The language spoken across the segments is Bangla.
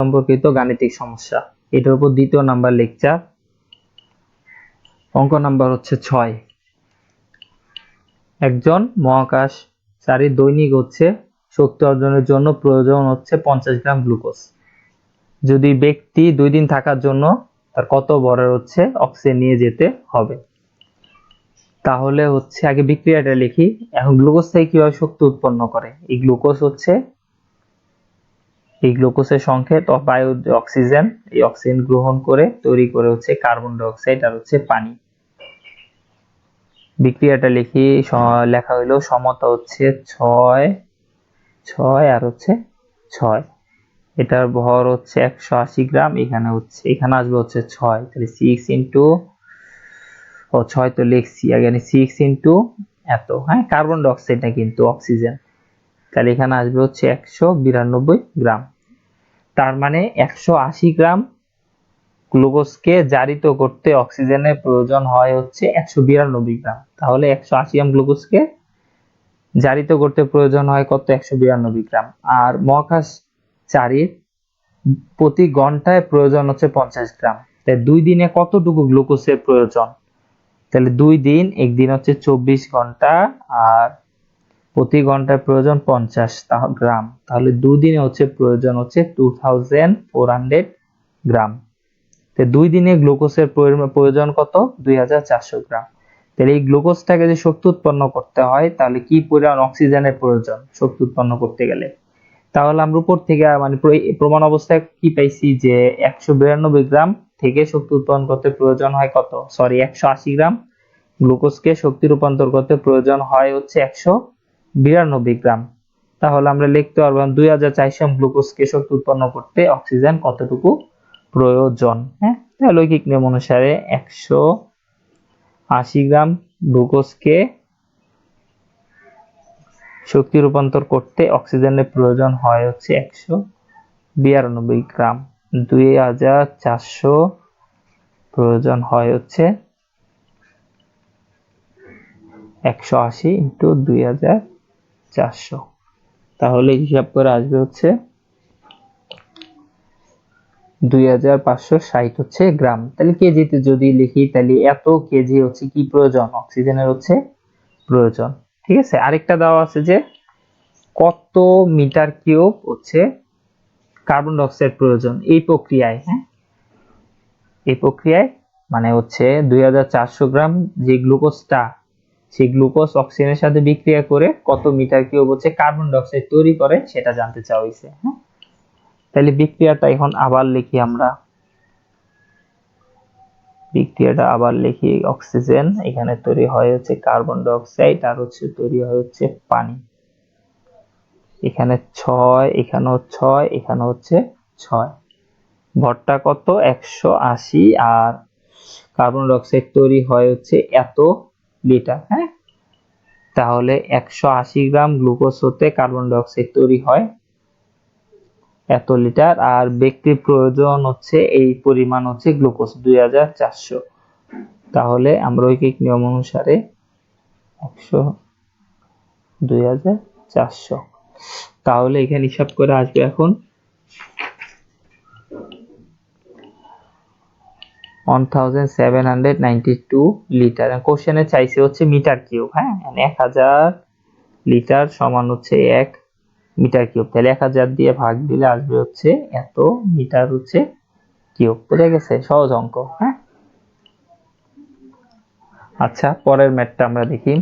সম্পর্কিত গাণিতিক সমস্যা, এটার উপর দ্বিতীয় নাম্বার লেকচার। অঙ্ক নাম্বার হচ্ছে 6। একজন মহাকাশচারী দৈনিক শক্তি অর্জনের জন্য প্রয়োজন 50 গ্রাম গ্লুকোজ। যদি ব্যক্তি 2 দিন থাকার জন্য তার কত ভরের অক্সিজেন নিয়ে যেতে হবে। তাহলে আগে বিক্রিয়াটা লিখি। এখন গ্লুকোজ থেকে কিভাবে শক্তি উৎপন্ন করে। এই গ্লুকোজের সংকেত বায়ু অক্সিজেন, এই অক্সিজেন গ্রহণ করে তৈরি করে কার্বন ডাই অক্সাইড আর পানি। বিক্রিয়াটা লিখি। লেখা হইলো সমতা 6 আর 6। এটার ভর 180 গ্রাম। এখানে আসবে 6, তাহলে 6 ইন্টু 6 তো লিখছি আগে, 6 ইন্টু এত, হ্যাঁ কার্বন ডাই অক্সাইড না কিন্তু অক্সিজেন, তাহলে এখানে আসবে 192 গ্রাম। তার মানে 180 গ্রাম গ্লুকোজকে জারিত করতে অক্সিজেনের প্রয়োজন হয় 192 গ্রাম। তাহলে 180 গ্রাম গ্লুকোজকে জারিত করতে প্রয়োজন হয় কত? 192 গ্রাম। আর মহাকাশচারীর প্রতি ঘন্টায় প্রয়োজন 50 গ্রাম। তাই 2 দিনে কতটুকু গ্লুকোজের প্রয়োজন? তাহলে 2 দিন, একদিন 24 ঘন্টা, আর প্রতি ঘন্টায় প্রয়োজন 50 গ্রাম। তাহলে 2 দিনে প্রয়োজন 2400 গ্রাম। তো 2 দিনে গ্লুকোজের প্রয়োজন কত? 2400 গ্রাম। তাহলে এই গ্লুকোজটাকে যে শক্তি উৎপন্ন করতে হয়, তাহলে কি পরিমাণ অক্সিজেনের প্রয়োজন শক্তি উৎপন্ন করতে গেলে? তাহলে আমরা উপর থেকে প্রমাণ অবস্থায় কি পাইছি যে 192 গ্রাম থেকে শক্তি উৎপন্ন করতে প্রয়োজন হয় কত? 180 গ্রাম গ্লুকোজকে শক্তি রূপান্তর করতে প্রয়োজন হয় 192 গ্রাম। তাহলে আমরা লিখতে পারবো 2400 গ্লুকোজকে শক্তি উৎপন্ন করতে অক্সিজেন কতটুকু প্রয়োজন। হ্যাঁ, লৈকিক নিয়ম অনুসারে 180 গ্রাম গ্লুকোজকে শক্তি রূপান্তর করতে অক্সিজেনের প্রয়োজন হয় 192 গ্রাম। 2400 প্রয়োজন হয় 180 ইন্টু 2400। তাহলে হিসাব করে আসবে 2560 গ্রাম। তাহলে কেজিতে যদি লিখি, তাহলে এত কেজি কি প্রয়োজন? অক্সিজেনের প্রয়োজন। ঠিক আছে, আরেকটা দেওয়া আছে যে কত metre cube carbon die oxide প্রয়োজন এই প্রক্রিয়ায়। হ্যাঁ, এই প্রক্রিয়ায় মানে 2400 গ্রাম যে গ্লুকোজটা, সেই গ্লুকোজ অক্সিজেনের সাথে বিক্রিয়া করে কত metre cube carbon die oxide তৈরি করে সেটা জানতে চাওয়া হয়েছে। হ্যাঁ, তাহলে বিক্রিয়াটা এখন আবার লিখি আমরা। বিক্রিয়াটা আবার লিখি। অক্সিজেন এখানে তৈরি হয় কার্বন ডাই অক্সাইড আর তৈরি হয় পানি। এখানে 6, এখানেও 6, এখানেও 6। ভরটা কত? 180, আর কার্বন ডাই অক্সাইড তৈরি হয় এত লিটার। হ্যাঁ, তাহলে 180 গ্রাম গ্লুকোজ হতে কার্বন ডাই অক্সাইড তৈরি হয় এত লিটার, আর ব্যক্তির প্রয়োজন এই পরিমাণ গ্লুকোজ 2400। তাহলে আমরা ঐকিক নিয়ম অনুসারে 2400, তাহলে এখানে হিসাব করে আসবে এখন 1792 লিটার। কোশ্চেনে চাইছে মিটার কিউব। হ্যাঁ, 1000 লিটার সমান 1 মিটার কিউব। তাহলে 1000 দিয়ে ভাগ দিলে আসবে এত মিটার কিউব। বুঝে গেছে? সহজ অঙ্ক। হ্যাঁ, আচ্ছা, পরের ম্যাথটা আমরা দেখি।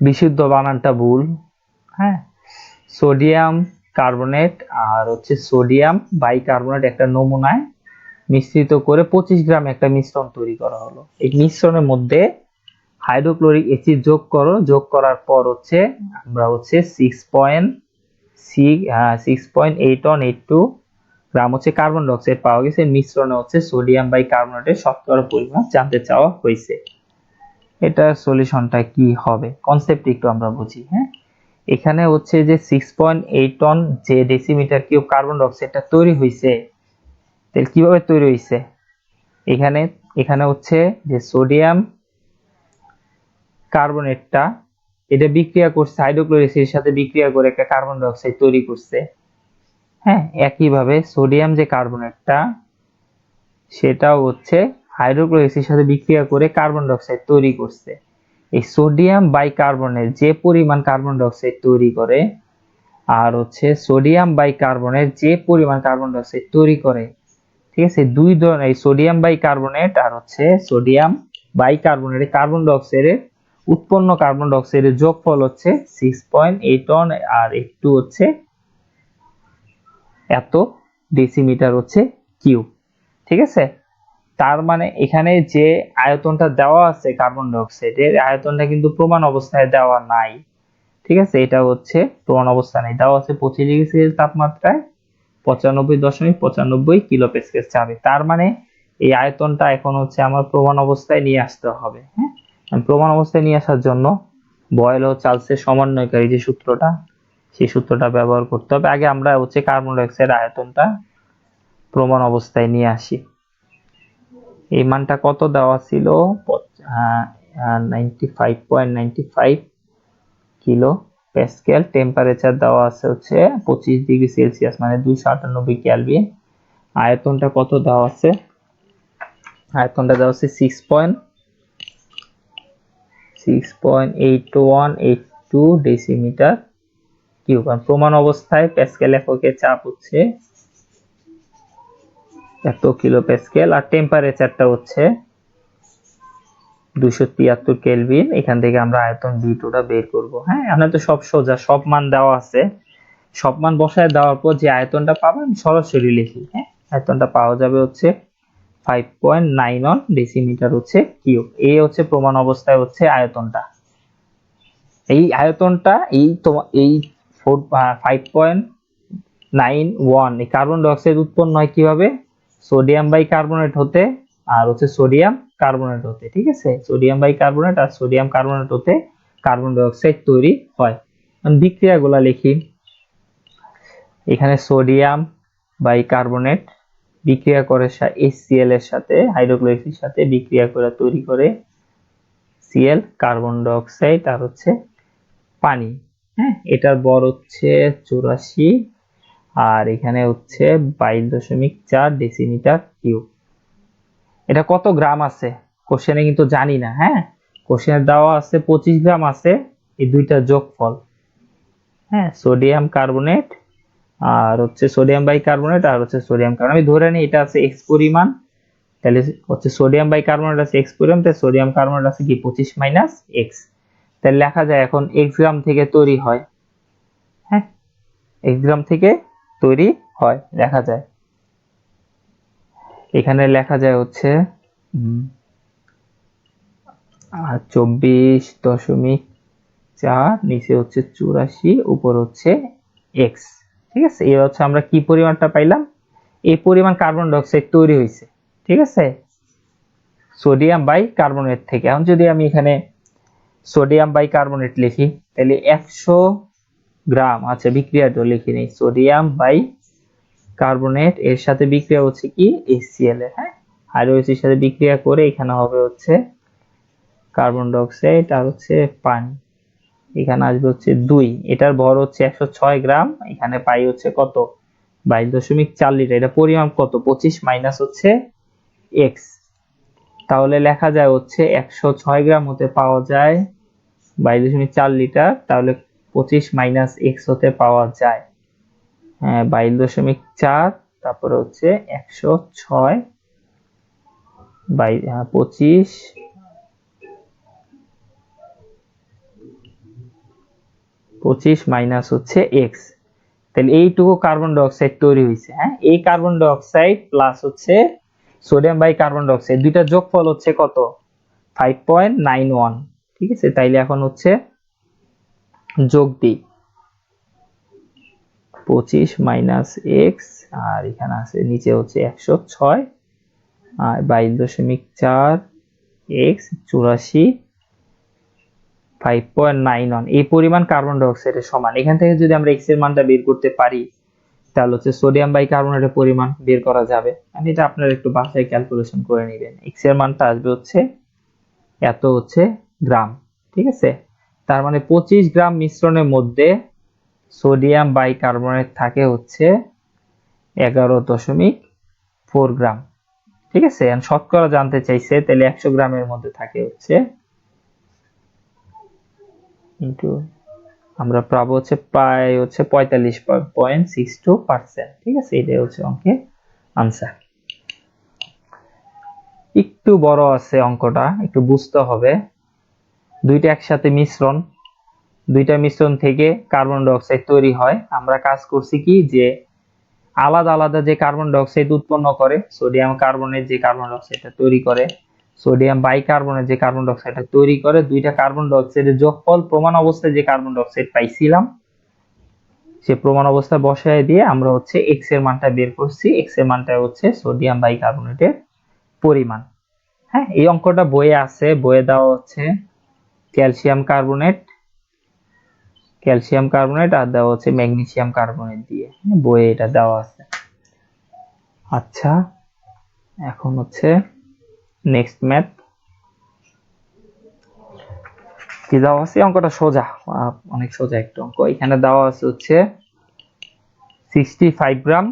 বিশুদ্ধ বানানটা ভুল। হ্যাঁ, সোডিয়াম কার্বনেট আর সোডিয়াম বাইকার্বনেট একটা নমুনায় মিশ্রিত করে 25 গ্রাম একটা মিশ্রণ তৈরি করা হলো। এই মিশ্রণের মধ্যে হাইড্রোক্লোরিক অ্যাসিড যোগ করো। যোগ করার পর আমরা 6.8182 গ্রাম কার্বন ডাই অক্সাইড পাওয়া গেছে। মিশ্রণে সোডিয়াম বাইকার্বনেটের শতকরা পরিমাণ জানতে চাওয়া হয়েছে। এটার সলিউশনটা কি হবে? কনসেপ্ট একটু আমরা বুঝি। হ্যাঁ, এখানে যে 6.81 যে ডেসিমিটার কিউব কার্বন ডাই অক্সাইডটা তৈরি হয়েছে, তাহলে কিভাবে তৈরি হয়েছে? এখানে যে সোডিয়াম কার্বনেটটা এটা বিক্রিয়া করছে হাইড্রোক্লোরিক অ্যাসিডের সাথে বিক্রিয়া করে একটা কার্বন ডাই অক্সাইড তৈরি করছে। হ্যাঁ, একইভাবে সোডিয়াম যে কার্বনেটটা সেটাও হচ্ছে হাইড্রোক্লোরিক অ্যাসিডের সাথে বিক্রিয়া করে কার্বন ডাই অক্সাইড তৈরি করছে। এই সোডিয়াম বাইকার্বনেট যে পরিমাণ কার্বন ডাই অক্সাইড তৈরি করে আর হচ্ছে সোডিয়াম বাইকার্বনেট যে পরিমাণ কার্বন ডাই অক্সাইড তৈরি করে, ঠিক আছে, দুই ধরনের এই সোডিয়াম বাইকার্বনেট আর হচ্ছে সোডিয়াম বাইকার্বনেট কার্বন ডাই অক্সাইডের উৎপন্ন কার্বন ডাই অক্সাইডের যোগফল হচ্ছে 6.81 আর একটু হচ্ছে এত ডেসিমিটার হচ্ছে কিউব। ঠিক আছে, তার মানে এখানে যে আয়তনটা দেওয়া আছে কার্বন ডাই অক্সাইডের আয়তনটা কিন্তু প্রমাণ অবস্থায় দেওয়া নাই। ঠিক আছে, এটা হচ্ছে প্রমাণ অবস্থা নেই, দেওয়া আছে 25 ডিগ্রি সেলসিয়াস তাপমাত্রায় 95.95 কিলো প্যাসকেল চাপে। তার মানে এই আয়তনটা এখন হচ্ছে আমার প্রমাণ অবস্থায় নিয়ে আসতে হবে। হ্যাঁ, প্রমাণ অবস্থায় নিয়ে আসার জন্য বয়েল ও চার্লসের সমন্বয়কারী যে সূত্রটা, সেই সূত্রটা ব্যবহার করতে হবে। আগে আমরা হচ্ছে কার্বন ডাই অক্সাইড আয়তনটা প্রমাণ অবস্থায় নিয়ে আসি। এই মানটা কত দেওয়া ছিল? 95.95 কিলো প্যাসকেল। টেম্পারেচার দেওয়া আছে হচ্ছে 25 ডিগ্রি সেলসিয়াস মানে 298 কেলভিন। আয়তনটা কত দেওয়া আছে? আয়তনটা দেওয়া আছে 6.8182 ডেসিমিটার কিউব। প্রমাণ অবস্থায় প্যাসকেল এককে চাপ হচ্ছে এত কিলো প্যাসকেল আর টেম্পারেচারটা হচ্ছে 273 কেলভিন। এখান থেকে আমরা আয়তন V2টা বের করব। হ্যাঁ, আমরা তো সব সোজা, সব মান দেওয়া আছে, সব মান বসায় দেওয়ার পর যে আয়তনটা পাবেন সরাসরি লিখি। হ্যাঁ, আয়তনটা পাওয়া যাবে হচ্ছে 5.91 ডেসিমিটার হচ্ছে কিউব। এই হচ্ছে প্রমাণ অবস্থায় হচ্ছে আয়তনটা। এই আয়তনটা এই 5.91 এই কার্বন ডাই অক্সাইড উৎপন্ন হয় কিভাবে? সোডিয়াম বাইকার্বনেট হতে আর হচ্ছে সোডিয়াম কার্বনেট হতে। ঠিক আছে, সোডিয়াম বাইকার্বনেট আর সোডিয়াম কার্বনেট হতে কার্বন ডাই অক্সাইড তৈরি হয়। বিক্রিয়াগুলো লিখি। এখানে সোডিয়াম বাইকার্বনেট বিক্রিয়া করে HCl এর সাথে, হাইড্রোক্লোরিক অ্যাসিডের সাথে বিক্রিয়া করে তৈরি করে Cl কার্বন ডাই অক্সাইড আর হচ্ছে পানি। হ্যাঁ, এটার ভর হচ্ছে 84 আর এখানে হচ্ছে 22.4 ডেসিমিটার কিউব। এটা কত গ্রাম আছে কোশ্চেনে কিন্তু জানি না। হ্যাঁ, কোশ্চেনে দেওয়া আছে 25 গ্রাম আছে, এই দুইটা যোগফল। হ্যাঁ, সোডিয়াম কার্বনেট আর হচ্ছে সোডিয়াম বাইকার্বনেট আর হচ্ছে সোডিয়াম কার্বনেট, আমি ধরে নিই এটা আছে x পরিমাণ, তাহলে হচ্ছে সোডিয়াম বাইকার্বনেট আছে x পরিমাণ, তাহলে সোডিয়াম কার্বনেট আছে কি 25 মাইনাস x। তাহলে লেখা যায় এখন x গ্রাম থেকে তৈরি হয়। হ্যাঁ, x গ্রাম থেকে তৈরি হয় লেখা যায়। এখানে লেখা যায় হচ্ছে 24.4, নিচে হচ্ছে 84, উপর হচ্ছে x। ঠিক আছে, এই হচ্ছে আমরা কি পরিমাণটা পাইলাম, এই পরিমাণ কার্বন ডাই অক্সাইড তৈরি হয়েছে। ঠিক আছে, সোডিয়াম বাইকার্বনেট থেকে। এখন যদি আমি এখানে সোডিয়াম বাইকার্বনেট লিখি তাহলে 100 গ্রাম, আচ্ছা বিক্রিয়াটা লিখে নেই, সোডিয়াম বাইকার্বনেট এর সাথে বিক্রিয়া হচ্ছে কি HCl এর। হ্যাঁ, হাইড্রোক্লোরিক সাথে বিক্রিয়া করে এখানে হবে হচ্ছে কার্বন ডাই অক্সাইড আর হচ্ছে পানি, এখানে আসবে হচ্ছে 2। এটার ভর হচ্ছে 106 গ্রাম, এখানে পাই হচ্ছে কত 22.4 লিটার। এটা পরিমাণ কত 25 মাইনাস হচ্ছে x। তাহলে লেখা যায় হচ্ছে 106 গ্রাম হতে পাওয়া যায় 22.4 লিটার, তাহলে 25 মাইনাস x হতে পাওয়া যায় 22.4, তারপরে হচ্ছে 106 25 মাইনাস হচ্ছে x। তাহলে এইটুকু কার্বন ডাই অক্সাইড তৈরি হয়েছে। হ্যাঁ, এই কার্বন ডাই অক্সাইড প্লাস হচ্ছে sodium bi carbon dioxide দুইটা যোগফল হচ্ছে কত 5.91। ঠিক আছে, তাইলে এখন হচ্ছে যোগ দিই 25 মাইনাস x আর এখানে আছে নিচে হচ্ছে 106 আর 22.4 x 84 5.91 এই পরিমাণ কার্বন ডাই অক্সাইডের সমান। এখান থেকে যদি আমরা x এর মানটা বের করতে পারি তাহলে হচ্ছে সোডিয়াম বাইকার্বনেটের পরিমাণ বের করা যাবে। আর এটা আপনারা একটু বাসায় ক্যালকুলেশন করে নেবেন। x এর মানটা আসবে হচ্ছে এত হচ্ছে গ্রাম। ঠিক আছে, তার মানে 25 গ্রাম মিশ্রণের মধ্যে সোডিয়াম বাইকার্বনেট থাকে হচ্ছে 11.4 গ্রাম। ঠিক আছে, শতকরা জানতে চাইছে, তাহলে 100 গ্রামের মধ্যে থাকে হচ্ছে ইন্টু আমরা পাবো হচ্ছে প্রায় হচ্ছে 45.62%। ঠিক আছে, এটাই হচ্ছে অঙ্কের আনসার। একটু বড় আছে অঙ্কটা, একটু বুঝতে হবে। দুইটা একসাথে মিশ্রণ, দুইটা মিশ্রণ থেকে কার্বন ডাই অক্সাইড তৈরি হয়। আমরা কাজ করছি কি, যে আলাদা আলাদা যে কার্বন ডাই অক্সাইড উৎপন্ন করে, সোডিয়াম কার্বনের যে কার্বন ডাই অক্সাইডটা তৈরি করে, সোডিয়াম বাইকার্বনের যে কার্বন ডাই অক্সাইডটা তৈরি করে, দুইটা কার্বন ডাই অক্সাইডের যোগফল প্রমাণ অবস্থায় যে কার্বন ডাই অক্সাইড পাইছিলাম, সে প্রমাণ অবস্থা বসায় দিয়ে আমরা হচ্ছে এক্স এর মানটা বের করছি। এক্স এর মানটা হচ্ছে সোডিয়াম বাইকার্বনেটের পরিমাণ। হ্যাঁ, এই অঙ্কটা বইয়ে আছে, বইয়ে দেওয়া হচ্ছে ক্যালসিয়াম কার্বনেট আর দেওয়া হচ্ছে ম্যাগনেসিয়াম কার্বনেট দিয়ে, বইয়ে এটা দেওয়া আছে। আচ্ছা, এখন হচ্ছে নেক্সট ম্যাথ কি দেওয়া আছে। অঙ্কটা সোজা, অনেক সোজা একটা অঙ্ক। এখানে দেওয়া আছে হচ্ছে 65 গ্রাম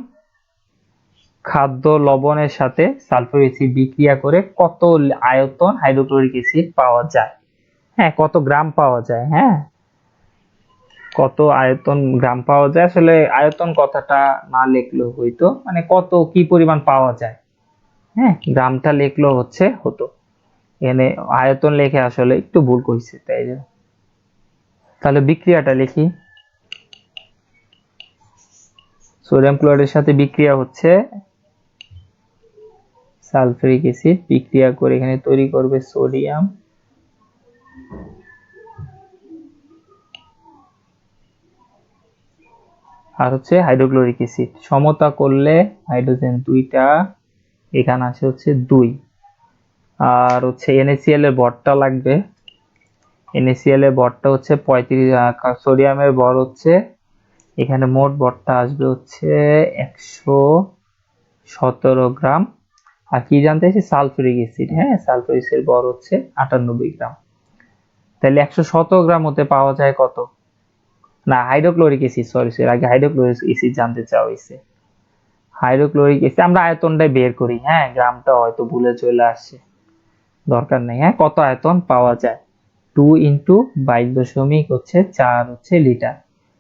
খাদ্য লবণের সাথে সালফারিক অ্যাসিড বিক্রিয়া করে কত আয়তন হাইড্রোক্লোরিক অ্যাসিড পাওয়া যায়। হ্যাঁ, কত গ্রাম পাওয়া যায়। হ্যাঁ, কত আয়তন গ্রাম পাওয়া যায়। আসলে আয়তন কথাটা না লিখলেও হইতো, মানে কত কি পরিমাণ পাওয়া যায়। হ্যাঁ, গ্রামটা লিখলেও হতো। এখানে আয়তন লেখে আসলে একটু ভুল করছে, তাই যে। তাহলে বিক্রিয়াটা লিখি। সোডিয়াম ক্লোরাইডের সাথে বিক্রিয়া হচ্ছে সালফারিক অ্যাসিড, বিক্রিয়া করে এখানে তৈরি করবে সোডিয়াম আর হচ্ছে হাইড্রোক্লোরিক অ্যাসিড। সমতা করলে হাইড্রোজেন দুইটা, এখানে আছে হচ্ছে 2, আর হচ্ছে NaCl এর ভরটা লাগবে। NaCl এর ভরটা হচ্ছে 35, সোডিয়ামের ভর হচ্ছে, এখানে মোট ভরটা আসবে হচ্ছে 117 গ্রাম। আর কি জানতে চাইছি, সালফিউরিক অ্যাসিড। হ্যাঁ, সালফিউরিক অ্যাসিড ভর হচ্ছে 98 গ্রাম। তাহলে 117 গ্রাম হতে পাওয়া যায় কত, না হাইড্রোক্লোরিক অ্যাসিড, সরি আগে হাইড্রোক্লোরিক অ্যাসিড জানতে চাওয়া হয়েছে। হাইড্রোক্লোরিক অ্যাসিড আমরা আয়তনটাই বের করি। হ্যাঁ, গ্রামটা হয়তো ভুলে চলে আসছে, দরকার নেই। হ্যাঁ, কত আয়তন পাওয়া যায়, 2 ইন্টু 22.4 হচ্ছে লিটার।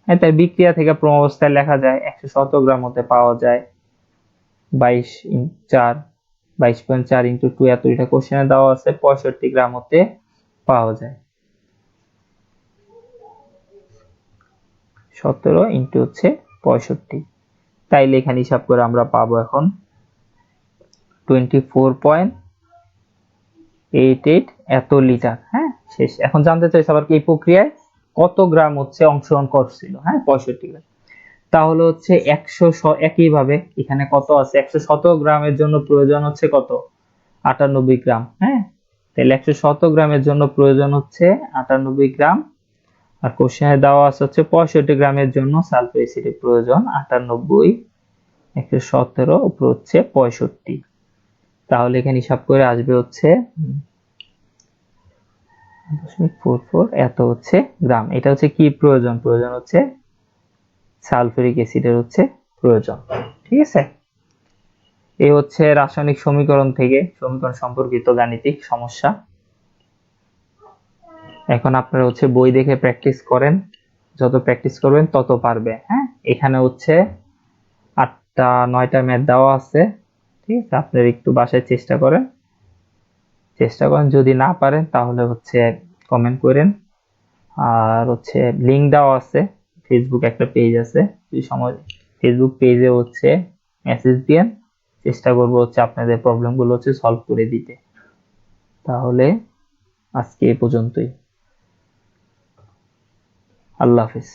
হ্যাঁ, তাই বিক্রিয়া থেকে প্রথম অবস্থায় লেখা যায় 117 গ্রাম হতে পাওয়া যায় 22.4 ইন্টু 2, এত এটা কোশ্চেনে দেওয়া আছে 65 গ্রাম হতে পাওয়া যায়। 17 ইন্টু হচ্ছে 65, তাইলে এখানে হিসাব করে আমরা পাবো এখন 24.88 এত লিটার। হ্যাঁ, শেষ। এখন জানতে চাইছি আবার কি এই প্রক্রিয়ায় কত গ্রাম হচ্ছে অংশগ্রহণ করছিল। হ্যাঁ, 65 গ্রাম। তাহলে হচ্ছে 100, একইভাবে এখানে কত আছে, 117 গ্রামের জন্য প্রয়োজন হচ্ছে কত, 98 গ্রাম। হ্যাঁ, তাহলে 117 গ্রামের জন্য প্রয়োজন হচ্ছে 98 গ্রাম। আর কোশ্চেনে দেওয়া আছে হচ্ছে 65 গ্রামের জন্য সালফার অ্যাসিডের প্রয়োজন 98, 117 উপর হচ্ছে 65। তাহলে এখানে হিসাব করে আসবে হচ্ছে 0.44 এত হচ্ছে গ্রাম। এটা হচ্ছে কি প্রয়োজন, প্রয়োজন হচ্ছে সালফিউরিক অ্যাসিডের হচ্ছে প্রয়োজন। ঠিক আছে, এই হচ্ছে রাসায়নিক সমীকরণ থেকে সমীকরণ সম্পর্কিত গাণিতিক সমস্যা। এখন আপনারা হচ্ছে বই দেখে প্র্যাকটিস করেন, যত প্র্যাকটিস করবেন তত পারবে। হ্যাঁ, এখানে হচ্ছে 8টা 9টা ম্যাথ দেওয়া আছে। ঠিক আছে, আপনারা একটু বাসায় চেষ্টা করেন, যদি না পারেন তাহলে হচ্ছে কমেন্ট করেন। আর হচ্ছে লিংক দেওয়া আছে, ফেসবুক একটা পেজ আছে, যদি সময় ফেসবুক পেজে হচ্ছে মেসেজ দিয়েন, চেষ্টা করব হচ্ছে আপনাদের প্রবলেমগুলো হচ্ছে সলভ করে দিতে। তাহলে আজকে এই পর্যন্তই, আল্লাহ হাফেজ।